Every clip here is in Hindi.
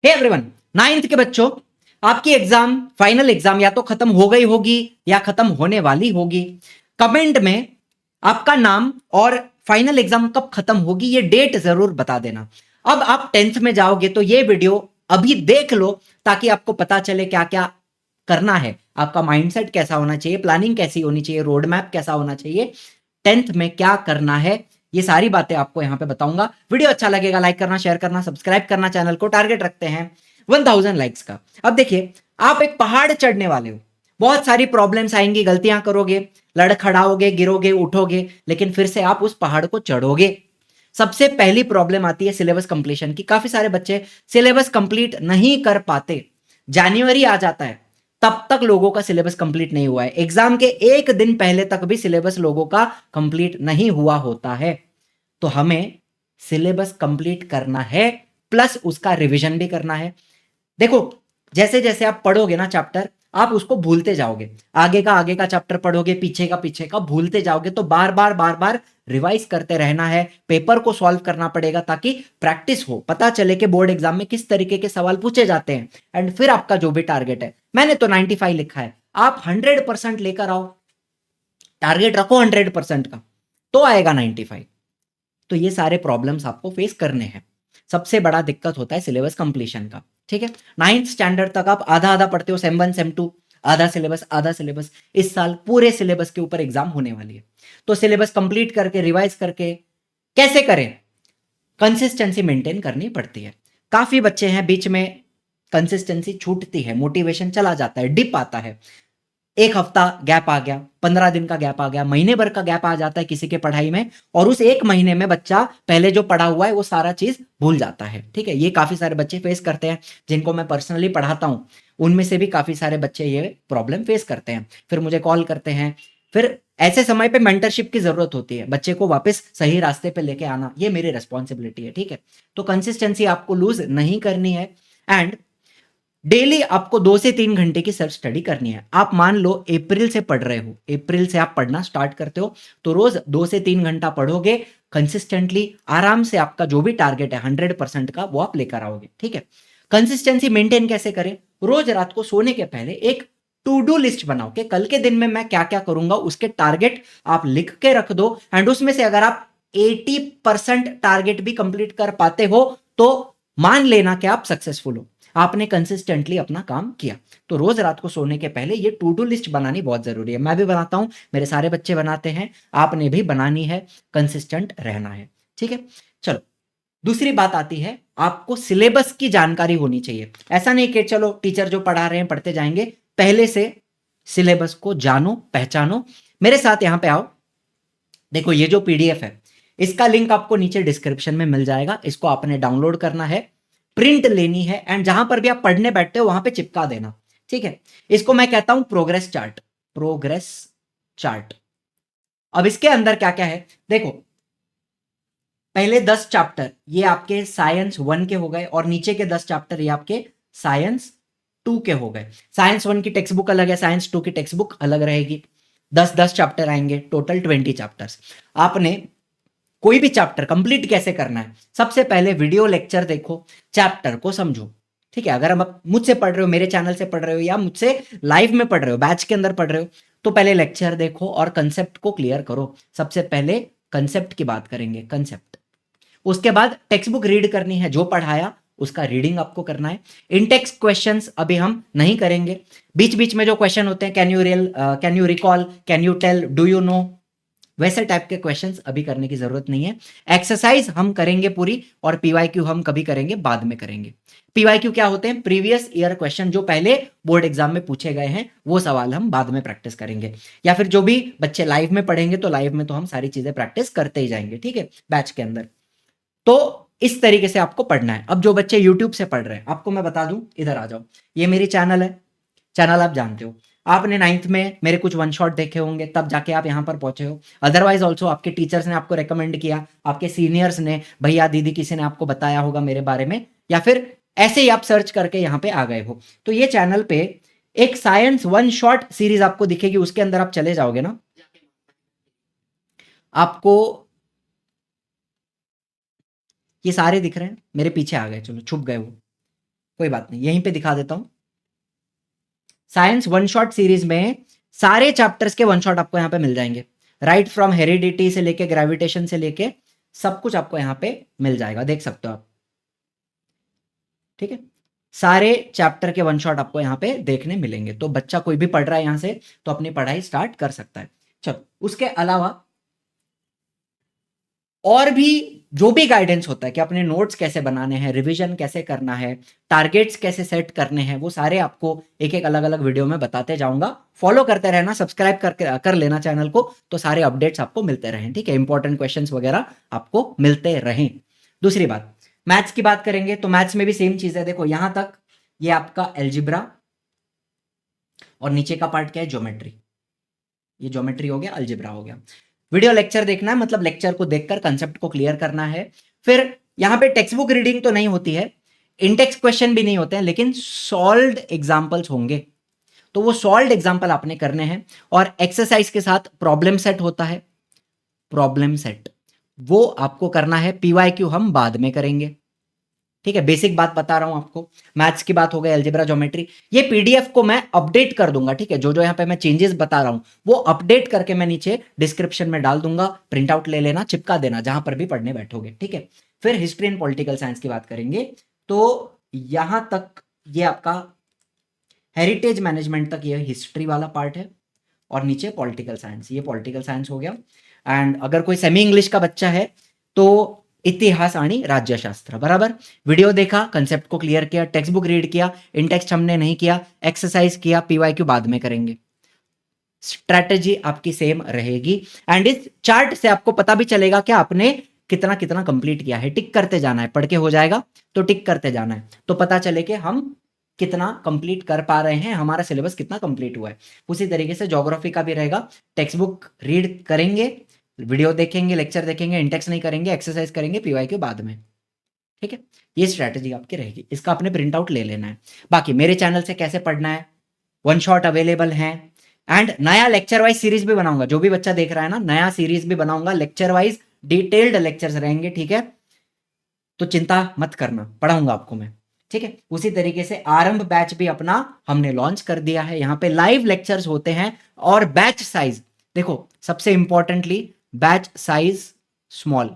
हे एवरीवन, 9th के बच्चों, आपकी एग्जाम, फाइनल एग्जाम या तो खत्म हो गई होगी या खत्म होने वाली होगी। कमेंट में आपका नाम और फाइनल एग्जाम कब खत्म होगी ये डेट जरूर बता देना। अब आप 10th में जाओगे तो ये वीडियो अभी देख लो ताकि आपको पता चले क्या क्या करना है, आपका माइंडसेट कैसा होना चाहिए, प्लानिंग कैसी होनी चाहिए, रोड मैप कैसा होना चाहिए, 10th में क्या करना है, ये सारी बातें आपको यहां पे बताऊंगा। वीडियो अच्छा लगेगा लाइक करना, शेयर करना, सब्सक्राइब करना। चैनल को टारगेट रखते हैं 1000 लाइक्स का। अब देखिए, आप एक पहाड़ चढ़ने वाले हो, बहुत सारी प्रॉब्लम्स आएंगी, गलतियां करोगे, लड़खड़ाओगे, गिरोगे, उठोगे, लेकिन फिर से आप उस पहाड़ को चढ़ोगे। सबसे पहली प्रॉब्लम आती है सिलेबस कंप्लीशन की। काफी सारे बच्चे सिलेबस कंप्लीट नहीं कर पाते। जनवरी आ जाता है तब तक लोगों का सिलेबस कंप्लीट नहीं हुआ है, एग्जाम के एक दिन पहले तक भी सिलेबस लोगों का कंप्लीट नहीं हुआ होता है। तो हमें सिलेबस कंप्लीट करना है, प्लस उसका रिवीजन भी करना है। देखो, जैसे जैसे आप पढ़ोगे ना चैप्टर, आप उसको भूलते जाओगे। आगे का चैप्टर पढ़ोगे, पीछे का भूलते जाओगे, तो बार बार रिवाइज करते रहना है। पेपर को सॉल्व करना पड़ेगा ताकि प्रैक्टिस हो, पता चले कि बोर्ड एग्जाम में किस तरीके के सवाल पूछे जाते हैं। एंड फिर आपका जो भी टारगेट है, मैंने तो 95 लिखा है, आप 100% लेकर आओ, टारगेट रखो 100% का, तो आएगा 95। तो ये सारे प्रॉब्लम्स आपको फेस करने हैं। सबसे बड़ा दिक्कत होता है सिलेबस कंप्लीशन का। ठीक है, 9th स्टैंडर्ड तक आप आधा आधा पढ़ते हो, सेम 1 सेम 2, आधा सिलेबस। इस साल पूरे सिलेबस के ऊपर एग्जाम होने वाली है, तो सिलेबस कंप्लीट करके, रिवाइज करके कैसे करें, कंसिस्टेंसी मेंटेन करनी पड़ती है। काफी बच्चे हैं बीच में कंसिस्टेंसी छूटती है, मोटिवेशन चला जाता है, डिप आता है, एक हफ्ता गैप आ गया, 15 दिन का गैप आ गया, महीने भर का गैप आ जाता है किसी के पढ़ाई में, और उस एक महीने में बच्चा पहले जो पढ़ा हुआ है वो सारा चीज भूल जाता है। ठीक है, ये काफी सारे बच्चे फेस करते हैं, जिनको मैं पर्सनली पढ़ाता हूं, उनमें से भी काफी सारे बच्चे ये प्रॉब्लम फेस करते हैं, फिर मुझे कॉल करते हैं। फिर ऐसे समय पे मेंटरशिप की जरूरत होती है, बच्चे को वापस सही रास्ते पे लेके आना, ये मेरी रिस्पॉन्सिबिलिटी है। ठीक है, तो कंसिस्टेंसी आपको लूज नहीं करनी है। एंड डेली आपको 2 से 3 घंटे की सेल्फ स्टडी करनी है। आप मान लो अप्रैल से पढ़ रहे हो, अप्रैल से आप पढ़ना स्टार्ट करते हो, तो रोज 2 से 3 घंटा पढ़ोगे कंसिस्टेंटली, आराम से आपका जो भी टारगेट है 100% का वो आप लेकर आओगे। ठीक है, कंसिस्टेंसी मेंटेन कैसे करें? रोज रात को सोने के पहले एक टू डू लिस्ट बनाओ कि कल के दिन में मैं क्या क्या करूंगा, उसके टारगेट आप लिख के रख दो। एंड उसमें से अगर आप 80% टारगेट भी कंप्लीट कर पाते हो तो मान लेना कि आप सक्सेसफुल हो, आपने कंसिस्टेंटली अपना काम किया। तो रोज रात को सोने के पहले ये टू डू लिस्ट बनानी बहुत जरूरी है। मैं भी बनाता हूं, मेरे सारे बच्चे बनाते हैं, आपने भी बनानी है, कंसिस्टेंट रहना है। ठीक है, चलो दूसरी बात आती है, आपको सिलेबस की जानकारी होनी चाहिए। ऐसा नहीं कि चलो टीचर जो पढ़ा रहे हैं पढ़ते जाएंगे, पहले से सिलेबस को जानो, पहचानो। मेरे साथ यहां पे आओ, देखो ये जो पीडीएफ है इसका लिंक आपको नीचे डिस्क्रिप्शन में मिल जाएगा, इसको आपने डाउनलोड करना है, प्रिंट लेनी है, एंड जहां पर भी आप पढ़ने बैठते हो वहां पे चिपका देना। ठीक है, इसको मैं कहता हूं प्रोग्रेस चार्ट, प्रोग्रेस चार्ट। अब इसके अंदर क्या क्या है देखो, पहले 10 चैप्टर ये आपके साइंस 1 के हो गए, और नीचे के 10 चैप्टर ये आपके साइंस 2 के हो गए। साइंस 1 की टेक्स्ट बुक अलग है, साइंस 2 की टेक्स्ट बुक अलग रहेगी। 10-10 चैप्टर आएंगे, टोटल 20 चैप्टर्स। आपने कोई भी चैप्टर कंप्लीट कैसे करना है, सबसे पहले वीडियो लेक्चर देखो, चैप्टर को समझो। ठीक है, अगर आप मुझसे पढ़ रहे हो, मेरे चैनल से पढ़ रहे हो, या मुझसे लाइव में पढ़ रहे हो, बैच के अंदर पढ़ रहे हो, तो पहले लेक्चर देखो और कंसेप्ट को क्लियर करो। सबसे पहले कंसेप्ट की बात करेंगे, कंसेप्ट। उसके बाद टेक्स्ट बुक रीड करनी है, जो पढ़ाया उसका रीडिंग आपको करना है। इनटेक्स्ट क्वेश्चंस अभी हम नहीं करेंगे, बीच बीच में जो क्वेश्चन होते हैं, can you recall, can you tell, do you know, वैसे टाइप के क्वेश्चंस अभी करने की जरूरत नहीं है। एक्सरसाइज हम करेंगे पूरी, और पीवाईक्यू हम कभी करेंगे, बाद में करेंगे। पीवाईक्यू क्या होते हैं? प्रीवियस ईयर क्वेश्चन, जो पहले बोर्ड एग्जाम में पूछे गए हैं, वो सवाल हम बाद में प्रैक्टिस करेंगे। या फिर जो भी बच्चे लाइव में पढ़ेंगे, तो लाइव में तो हम सारी चीजें प्रैक्टिस करते ही जाएंगे। ठीक है, बैच के अंदर। तो इस तरीके से आपको पढ़ना है। अब जो बच्चे यूट्यूब से पढ़ रहे हैं, आपको मैं बता दूं, इधर आ जाओ, ये मेरी चैनल है, चैनल आप जानते हो, आपने 9th में मेरे कुछ वन शॉट देखे होंगे, तब जाके आप यहां पर पहुंचे हो। अदरवाइज ऑल्सो आपके टीचर्स ने आपको रेकमेंड किया, आपके सीनियर्स ने, भैया दीदी किसी ने आपको बताया होगा मेरे बारे में, या फिर ऐसे ही आप सर्च करके यहां पे आ गए हो। तो ये चैनल पे एक साइंस वन शॉट सीरीज आपको दिखेगी, उसके अंदर आप चले जाओगे ना, आपको ये सारे दिख रहे हैं, मेरे पीछे आ गए, चलो छुप गए वो, कोई बात नहीं, यहीं पे दिखा देता हूं। साइंस वन शॉट सीरीज में सारे चैप्टर्स के वन शॉट आपको यहाँ पे मिल जाएंगे, राइट फ्रॉम हेरिडिटी से लेके ग्रेविटेशन से लेके सब कुछ आपको यहाँ पे मिल जाएगा, देख सकते हो आप। ठीक है, सारे चैप्टर के वन शॉट आपको यहाँ पे देखने मिलेंगे। तो बच्चा कोई भी पढ़ रहा है यहाँ से तो अपनी पढ़ाई स्टार्ट कर सकता है। चलो, उसके अलावा और भी जो भी गाइडेंस होता है कि अपने नोट्स कैसे बनाने हैं, रिवीजन कैसे करना है, टारगेट्स कैसे सेट करने हैं, वो सारे आपको एक एक अलग अलग वीडियो में बताते जाऊंगा। फॉलो करते रहना, सब्सक्राइब कर लेना चैनल को, तो सारे अपडेट्स आपको मिलते रहें। ठीक है, इंपॉर्टेंट क्वेश्चंस वगैरह आपको मिलते रहें। दूसरी बात, मैथ्स की बात करेंगे तो मैथ्स में भी सेम चीज है। देखो यहां तक ये आपका एल्जिब्रा और नीचे का पार्ट क्या है, ज्योमेट्री। ये ज्योमेट्री हो गया, अलजेब्रा हो गया। वीडियो लेक्चर देखना है, मतलब लेक्चर को देखकर कंसेप्ट को क्लियर करना है। फिर यहां पे टेक्स्ट बुक रीडिंग तो नहीं होती है, इंडेक्स क्वेश्चन भी नहीं होते हैं, लेकिन सॉल्व्ड एग्जांपल्स होंगे, तो वो सॉल्व्ड एग्जांपल आपने करने हैं। और एक्सरसाइज के साथ प्रॉब्लम सेट होता है, प्रॉब्लम सेट वो आपको करना है। पीवाईक्यू हम बाद में करेंगे। ठीक है, बेसिक बात बता रहा हूं आपको। मैथ्स की बात हो गई, अलजेब्रा, ज्योमेट्री। ये पीडीएफ को मैं अपडेट कर दूंगा। ठीक है, जो जो यहां पे मैं चेंजेस बता रहा हूं वो अपडेट करके मैं नीचे डिस्क्रिप्शन में डाल दूंगा, प्रिंट आउट ले लेना, चिपका देना जहां पर भी पढ़ने बैठोगे। ठीक है, फिर हिस्ट्री एंड पॉलिटिकल साइंस की बात करेंगे। तो यहां तक ये आपका हेरिटेज मैनेजमेंट तक ये हिस्ट्री वाला पार्ट है, और नीचे पॉलिटिकल साइंस, ये पॉलिटिकल साइंस हो गया। एंड अगर कोई सेमी इंग्लिश का बच्चा है तो इतिहास आणि राज्यशास्त्र। बराबर, वीडियो देखा, कंसेप्ट को क्लियर किया, टेक्स्ट बुक रीड किया, इन टेक्स्ट हमने नहीं किया, एक्सरसाइज किया, पीवाईक्यू बाद में करेंगे। स्ट्रैटेजी आपकी सेम रहेगी। एंड इस चार्ट से आपको पता भी चलेगा कि आपने कितना कितना कंप्लीट किया है। टिक करते जाना है, पढ़ के हो जाएगा तो टिक करते जाना है, तो पता चले कि हम कितना कंप्लीट कर पा रहे हैं, हमारा सिलेबस कितना कंप्लीट हुआ है। उसी तरीके से ज्योग्राफी का भी रहेगा, टेक्स्ट बुक रीड करेंगे, वीडियो देखेंगे, लेक्चर देखेंगे, इंडेक्स नहीं करेंगे, एक्सरसाइज करेंगे, पीवाईक्यू बाद में। ठीक है, ये स्ट्रैटेजी आपकी रहेगी, इसका आपने प्रिंट आउट ले लेना है। बाकी मेरे चैनल से कैसे पढ़ना है, वन शॉट अवेलेबल है। एंड नया लेक्चर वाइज सीरीज भी बनाऊंगा, जो भी बच्चा देख रहा है ना, नया सीरीज भी बनाऊंगा, लेक्चर वाइज डिटेल्ड लेक्चर्स रहेंगे। ठीक है, तो चिंता मत करना, पढ़ाऊंगा आपको मैं। ठीक है, उसी तरीके से आरंभ बैच भी अपना हमने लॉन्च कर दिया है। यहां पे लाइव लेक्चर्स होते हैं, और बैच साइज देखो, सबसे importantly batch size small,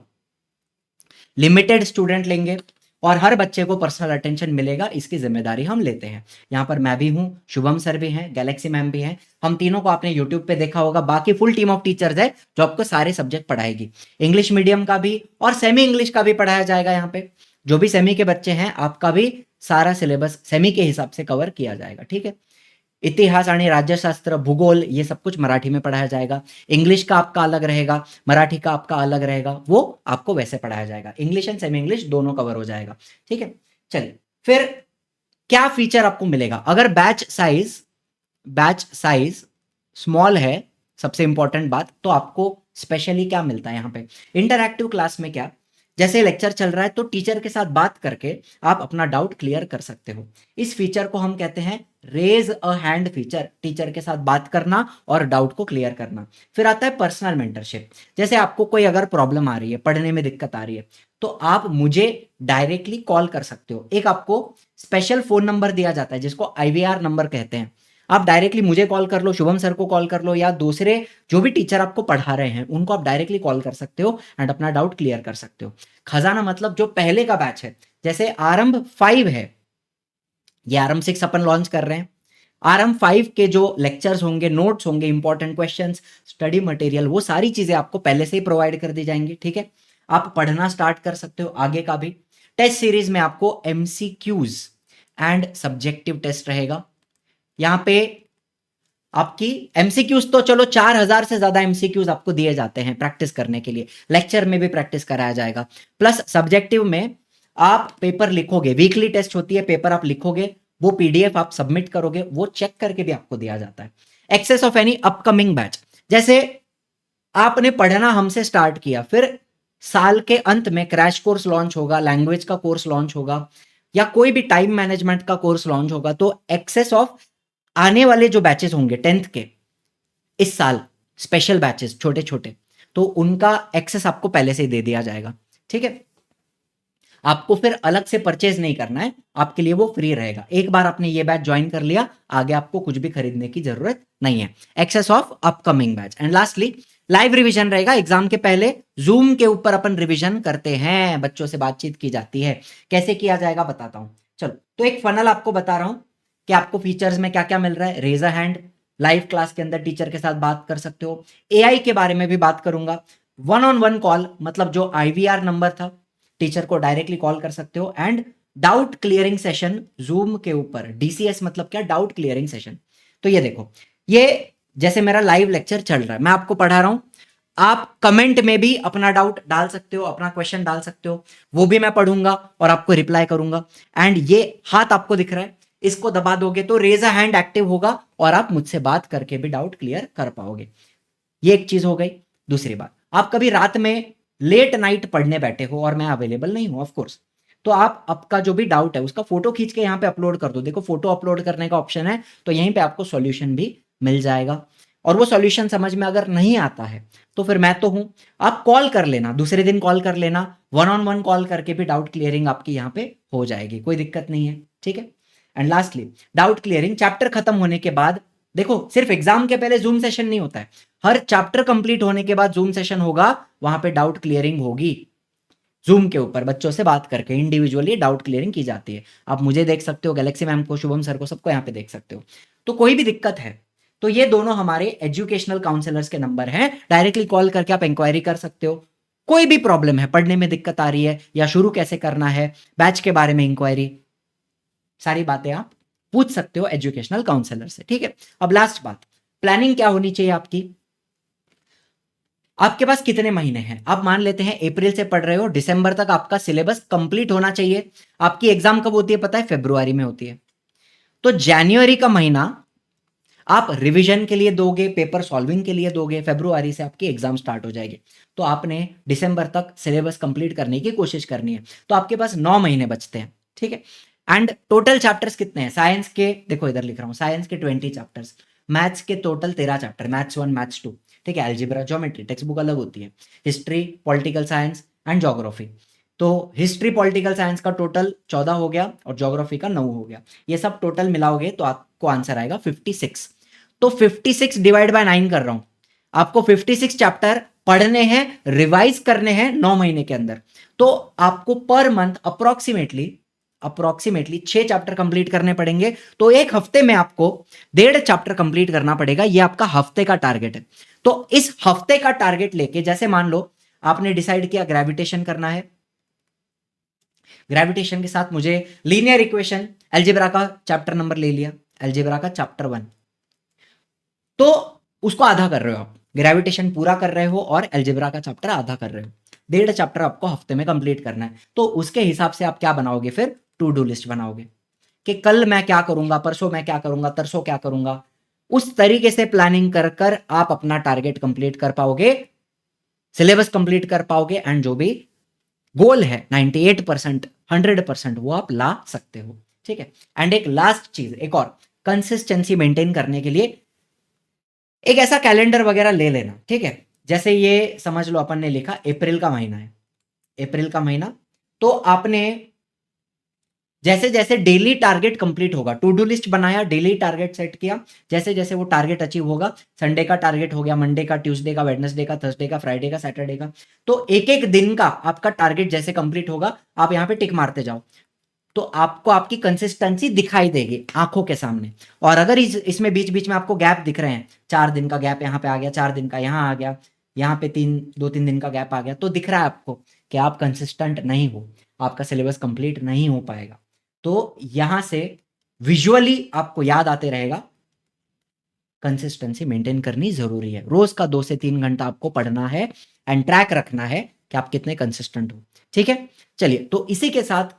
limited student लेंगे और हर बच्चे को पर्सनल अटेंशन मिलेगा, इसकी जिम्मेदारी हम लेते हैं। यहां पर मैं भी हूं, शुभम सर भी हैं, गैलेक्सी मैम भी हैं, हम तीनों को आपने यूट्यूब पे देखा होगा। बाकी फुल टीम ऑफ टीचर्स है जो आपको सारे सब्जेक्ट पढ़ाएगी, इंग्लिश मीडियम का भी और सेमी इंग्लिश का भी पढ़ाया जाएगा। यहाँ पे जो भी सेमी के बच्चे हैं, आपका भी सारा सिलेबस सेमी के हिसाब से कवर किया जाएगा। ठीक है, इतिहास आणि राज्यशास्त्र, भूगोल, ये सब कुछ मराठी में पढ़ाया जाएगा। इंग्लिश का आपका अलग रहेगा, मराठी का आपका अलग रहेगा, वो आपको वैसे पढ़ाया जाएगा। इंग्लिश एंड सेमी इंग्लिश दोनों कवर हो जाएगा। ठीक है, चलिए फिर क्या फीचर आपको मिलेगा अगर बैच साइज स्मॉल है, सबसे इंपॉर्टेंट बात, तो आपको स्पेशली क्या मिलता है यहाँ पे इंटरैक्टिव क्लास में। क्या, जैसे लेक्चर चल रहा है तो टीचर के साथ बात करके आप अपना डाउट क्लियर कर सकते हो। इस फीचर को हम कहते हैं raise a hand feature, teacher के साथ बात करना और डाउट को क्लियर करना। फिर आता है पर्सनल मेंटरशिप, जैसे आपको कोई अगर प्रॉब्लम आ रही है, पढ़ने में दिक्कत आ रही है, तो आप मुझे डायरेक्टली कॉल कर सकते हो। एक आपको स्पेशल फोन नंबर दिया जाता है जिसको आईवीआर नंबर कहते हैं। आप डायरेक्टली मुझे कॉल कर लो, शुभम सर को कॉल कर लो, या दूसरे जो भी टीचर आपको पढ़ा रहे हैं उनको आप डायरेक्टली कॉल कर सकते हो एंड अपना डाउट क्लियर कर सकते हो। खजाना मतलब जो पहले का बैच है, जैसे आरंभ 5 है, ये आरंभ 6 अपन लॉन्च कर रहे हैं। आरंभ 5 के जो लेक्चर्स होंगे, नोट्स होंगे, इंपॉर्टेंट क्वेश्चंस, स्टडी मटेरियल, वो सारी चीजें आपको पहले से ही प्रोवाइड कर दी जाएंगी। ठीक है, आप पढ़ना स्टार्ट कर सकते हो आगे का भी। टेस्ट सीरीज में आपको एमसीक्यूज एंड सब्जेक्टिव टेस्ट रहेगा। यहां पे आपकी एमसीक्यूज तो चलो 4000 से ज्यादा एमसीक्यूज आपको दिए जाते हैं प्रैक्टिस करने के लिए, लेक्चर में भी प्रैक्टिस कराया जाएगा। प्लस सब्जेक्टिव में आप पेपर लिखोगे, वीकली टेस्ट होती है, पेपर आप लिखोगे, वो पीडीएफ आप सबमिट करोगे, वो चेक करके भी आपको दिया जाता है। Access of any upcoming batch, जैसे आपने पढ़ना हमसे स्टार्ट किया, फिर साल के अंत में क्रैश कोर्स लॉन्च होगा, लैंग्वेज का कोर्स लॉन्च होगा, या कोई भी टाइम मैनेजमेंट का कोर्स लॉन्च होगा, तो एक्सेस ऑफ आने वाले जो बैचेस होंगे 10th के इस साल, स्पेशल बैचेस छोटे छोटे, तो उनका एक्सेस आपको पहले से ही दे दिया जाएगा। ठीक है, आपको फिर अलग से परचेज नहीं करना है, आपके लिए वो फ्री रहेगा। एक बार आपने ये बैच ज्वाइन कर लिया, आगे आपको कुछ भी खरीदने की जरूरत नहीं है। Access of upcoming batch. And lastly live revision रहेगा। एग्जाम के पहले जूम के ऊपर अपन रिवीजन करते हैं, बच्चों से बातचीत की जाती है। कैसे किया जाएगा बताता हूं। चलो, तो एक फनल आपको बता रहा हूं कि आपको फीचर्स में क्या क्या मिल रहा है। Raise a hand, live class के अंदर टीचर के साथ बात कर सकते हो। एआई के बारे में भी बात करूंगा। वन ऑन वन कॉल, मतलब जो आईवीआर नंबर था, टीचर को डायरेक्टली कॉल कर सकते हो। And doubt clearing session zoom के ऊपर। डीसीएस मतलब क्या? Doubt clearing session. तो ये देखो, ये जैसे मेरा लाइव लेक्चर चल रहा है, मैं आपको पढ़ा रहा हूं, आप कमेंट में भी अपना डाउट डाल सकते हो, अपना क्वेश्चन डाल सकते हो, वो भी मैं पढ़ूंगा और आपको रिप्लाई करूंगा। एंड ये हाथ आपको दिख रहा है, इसको दबा दोगे तो रेज अ हैंड एक्टिव होगा और आप मुझसे बात करके भी डाउट क्लियर कर पाओगे। ये एक चीज हो गई। दूसरी बात, आप कभी रात में लेट नाइट पढ़ने बैठे हो और मैं अवेलेबल नहीं हूं, ऑफ कोर्स, तो आप आपका जो भी डाउट है उसका फोटो खींच के यहाँ पे अपलोड कर दो। देखो, फोटो अपलोड करने का ऑप्शन है, तो यहीं पे आपको सॉल्यूशन भी मिल जाएगा। और वो सॉल्यूशन समझ में अगर नहीं आता है तो फिर मैं तो हूं, आप कॉल कर लेना, दूसरे दिन कॉल कर लेना, वन ऑन वन कॉल करके भी डाउट क्लियरिंग आपकी यहाँ पे हो जाएगी, कोई दिक्कत नहीं है, ठीक है। And lastly doubt clearing, chapter खत्म होने के बाद, देखो सिर्फ एग्जाम के पहले जूम सेशन नहीं होता है, हर चैप्टर कंप्लीट होने के बाद जूम सेशन होगा, वहां पे डाउट क्लियरिंग होगी। जूम के ऊपर बच्चों से बात करके इंडिविजुअली डाउट क्लियरिंग की जाती है। आप मुझे देख सकते हो, गैलेक्सी मैम को, शुभम सर को, सबको यहाँ पे देख सकते हो। तो कोई भी दिक्कत है तो ये दोनों हमारे एजुकेशनल काउंसलर्स के नंबर हैं, डायरेक्टली कॉल करके आप इंक्वायरी कर सकते हो। कोई भी प्रॉब्लम है, पढ़ने में दिक्कत आ रही है या शुरू कैसे करना है, बैच के बारे में इंक्वायरी, सारी बातें आप पूछ सकते हो एजुकेशनल काउंसलर से, ठीक है। अब लास्ट बात, प्लानिंग क्या होनी चाहिए आपकी। आपके पास कितने महीने हैं? आप मान लेते हैं अप्रैल से पढ़ रहे हो, दिसंबर तक आपका सिलेबस कंप्लीट होना चाहिए। आपकी एग्जाम कब होती है पता है? फरवरी में होती है। तो जनवरी का महीना आप रिवीजन के लिए दोगे, पेपर सॉल्विंग के लिए दोगे, फरवरी से आपकी एग्जाम स्टार्ट हो जाएगी। तो आपने दिसंबर तक सिलेबस कंप्लीट करने की कोशिश करनी है। तो आपके पास 9 महीने बचते हैं, ठीक है। एंड टोटल चैप्टर्स कितने हैं? साइंस के, देखो इधर लिख रहा हूं, साइंस के 20 चैप्टर्स, मैथ्स के टोटल 13 चैप्टर, मैथ्स 1 मैथ्स 2, ठीक है। अलजेब्रा, ज्योमेट्री, टेक्स्ट बुक अलग होती है, history, political science and geography. तो हिस्ट्री पॉलिटिकल साइंस का टोटल 14 हो गया और ज्योग्राफी का 9 हो गया। ये सब टोटल मिलाओगे तो आपको आंसर आएगा 56। तो 56 डिवाइड बाय 9 कर रहा हूं, आपको 56 चैप्टर पढ़ने हैं, रिवाइज करने हैं 9 महीने के अंदर। तो आपको per month approximately 6 chapter complete करने पड़ेंगे। तो एक हफ्ते में आपको 1.5 चैप्टर कंप्लीट करना पड़ेगा, ये आपका हफ्ते का टारगेट है। तो इस हफ्ते का टारगेट लेके, जैसे मान लो आपने डिसाइड किया ग्रेविटेशन करना है, ग्रेविटेशन के साथ मुझे लीनियर इक्वेशन, अलजेब्रा का चैप्टर नंबर ले लिया, अलजेब्रा का चैप्टर 1, तो उसको आधा कर रहे हो आप, ग्रेविटेशन पूरा कर रहे हो और अलजेब्रा का चैप्टर आधा कर रहे हो। 1.5 चैप्टर आपको हफ्ते में कंप्लीट करना है। तो उसके हिसाब से आप क्या बनाओगे? फिर टू डू लिस्ट बनाओगे कि कल मैं क्या करूंगा, परसों मैं क्या करूंगा, तरसों क्या करूंगा। उस तरीके से प्लानिंग कर कर आप अपना टारगेट कंप्लीट कर पाओगे, सिलेबस कंप्लीट कर पाओगे, एंड जो भी गोल है 98%, 100% वो आप ला सकते हो, ठीक है। एंड एक लास्ट चीज, एक और, कंसिस्टेंसी मेंटेन करने के लिए एक ऐसा कैलेंडर वगैरह ले लेना, ठीक है। जैसे ये समझ लो अपन ने लिखा अप्रैल का महीना है, अप्रैल का महीना, तो आपने जैसे जैसे डेली टारगेट कंप्लीट होगा, टू डू लिस्ट बनाया, डेली टारगेट सेट किया, जैसे जैसे वो टारगेट अचीव होगा, संडे का टारगेट हो गया, मंडे का, ट्यूसडे का, वेडनेसडे का, थर्सडे का, फ्राइडे का, सैटरडे का, तो एक एक दिन का आपका टारगेट जैसे कंप्लीट होगा, आप यहाँ पे टिक मारते जाओ, तो आपको आपकी कंसिस्टेंसी दिखाई देगी आंखों के सामने। और अगर इसमें बीच बीच में आपको गैप दिख रहे हैं, 4 दिन का गैप यहाँ पे आ गया, 4 दिन का यहाँ आ गया, यहाँ पे 2-3 दिन का गैप आ गया, तो दिख रहा है आपको कि आप कंसिस्टेंट नहीं हो, आपका सिलेबस कंप्लीट नहीं हो पाएगा। तो यहां से विजुअली आपको याद आते रहेगा, कंसिस्टेंसी मेंटेन करनी जरूरी है। रोज का 2 से 3 घंटा आपको पढ़ना है एंड ट्रैक रखना है कि आप कितने कंसिस्टेंट हो, ठीक है। चलिए, तो इसी के साथ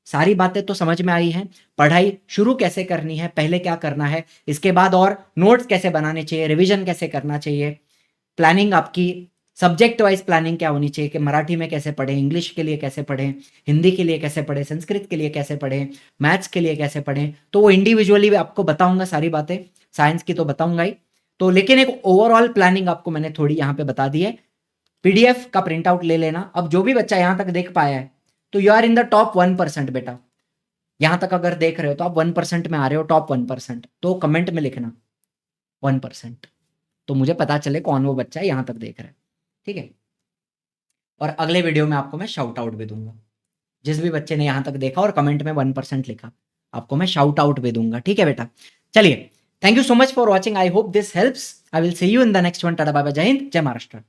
सारी बातें तो समझ में आई हैं। पढ़ाई शुरू कैसे करनी है, पहले क्या करना है, इसके बाद और नोट्स कैसे बनाने चाहिए, रिवीजन कैसे करना चाहिए, प्लानिंग आपकी सब्जेक्ट वाइज प्लानिंग क्या होनी चाहिए कि मराठी में कैसे पढ़ें, इंग्लिश के लिए कैसे पढ़ें, हिंदी के लिए कैसे पढ़ें, संस्कृत के लिए कैसे पढ़ें, मैथ्स के लिए कैसे पढ़ें, तो वो इंडिविजुअली आपको बताऊंगा सारी बातें। साइंस की तो बताऊंगा ही, तो लेकिन एक ओवरऑल प्लानिंग आपको मैंने थोड़ी यहाँ पे बता दी है। पीडीएफ का प्रिंट आउट ले लेना। अब जो भी बच्चा यहाँ तक देख पाया है तो you are in the top 1% बेटा। यहां तक अगर देख रहे हो तो आप 1% में आ रहे हो, टॉप 1%, तो कमेंट में लिखना 1%, तो मुझे पता चले कौन वो बच्चा है यहां तक देख रहा है, ठीक है। और अगले वीडियो में आपको मैं शाउट आउट भी दूंगा, जिस भी बच्चे ने यहां तक देखा और कमेंट में 1% लिखा, आपको मैं शाउट आउट भी दूंगा, ठीक है बेटा। चलिए, thank you so much for watching, I hope this helps, I will see you in the next one. Tata bye bye, जय हिंद, जय महाराष्ट्र।